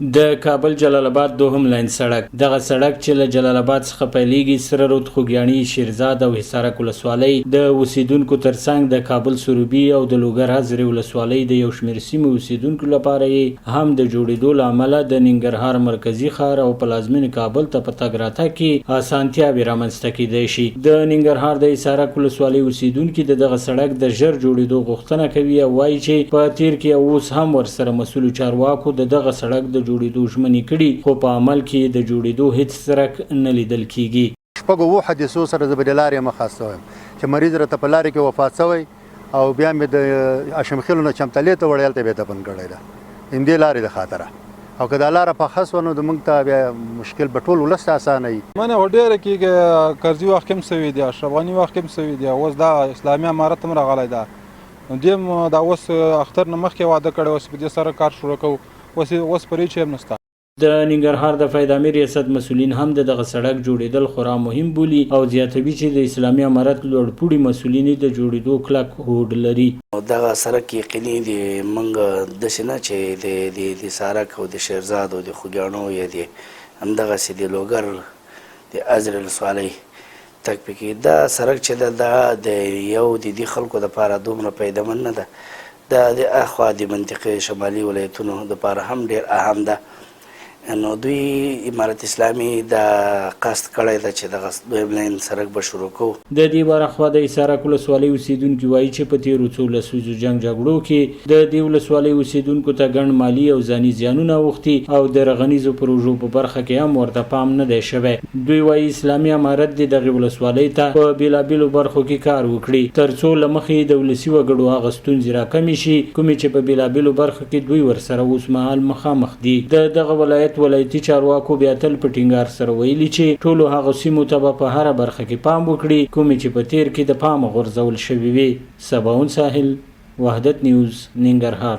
د کابل جلال آباد دوهم لاین سړک دغه سړک چې له جلال آباد څخه پیلیږي سره رود خوږیاڼي شیرزاد او حصارک ولسوالۍ د اوسیدونکو ترڅنګ د کابل سروبي او د لوګر حضرې ولسوالۍ د یو شمېر سیمې اوسیدونکو لپاره هم د جوړېدو له امله د ننګرهار مرکزي ښار او پلازمین کابل ته په تګ راتګ کې اسانتیاوې رامنځته کیدای شي. د ننګرهار د حصارک ولسوالۍ اوسیدونکي دغه سړک د ژر جوړېدو غوښتنه کوي او وایي چې په تیر کې اوس هم ورسره مسؤل چارواکو دغه سړک د جوړېدو ژمنې کړي خو په عمل کې د جوړېدو هیڅ څرک نه لیدل کیږي. شپږ اووه حادثو سره زه به د لارې مخه شوی یم چې مریض راته په لارې کې وفات شوی او بیا مې د اشمخیلو نه چمتلې ته وړی هلته بیا دفن کړی ده همدې لارې د خاطره او که دا لاره پخه شوه نو زموږ ته بیا مشکل به ټول ولس ته اسانه وي. منه خو ډېره کېږي کرزي وخت کې هم سوي دي اشرف غني وخت کې هم سوي دي اوس دا اسلامي امارت هم راغلی ده نو دې هم دا اوس اختر نه مخکې واده کړی اوس په دې سره کار شروع کوو اوس پرې چې هم نشته. د ننګرهار د فیضامي ریاست مسؤلین هم دغه سړک جوړېدل خورا مهم بولي او زیاتوي چې د اسلامي امارت لوړپوړي مسؤلین د جوړېدو کلک هوډ لري. دغه سړک یقیني دی موږ داسې نه چې د حصارک او د شیرزاد او د خوږیاڼو یا د همدغسې د لوګر د حضرې ولسوالۍ تګ پکې دا سړک چې ده د یو د دې خلکو دپاره دومره پیدمن نه ده دا د اخوا د منطقې شمالي ولایتونو دپاره هم ډېر اهم ده نو دوی امارت اسلامي د قصد کړی ده چې دغه دویم لاین سړک به شروع کوو. د دې برخوا د حصارک ولسوالۍ اوسیدونکي وایي چې په تېرو څو لسیزو جنګ جګړو کې د دې ولسوالۍ اوسیدونکو ته ګڼ مالي او ځاني زیانونه اوښتي او د رغنیزو پروژو په برخه کې هم ورته پام نه دی شوی. دوی وایي اسلامي امارت د دغې ولسوالۍ ته په بېلابېلو برخو کې کار وکړي تر څو له مخې د ولسي وګړو هغه ستونزې راکمې شي کومې چې په بېلابېلو برخو کې دوی ورسره اوسمهال مخامخ دي. د دغه ولایتي چارواکو بیا تل په ټینګار سره ویلي چې ټولو هغو سیمو ته به په هره برخه کې پام وکړي کومې چې په تیر کې د پامه غورځول شوي وي. سباون ساحل، وحدت نیوز، ننګرهار.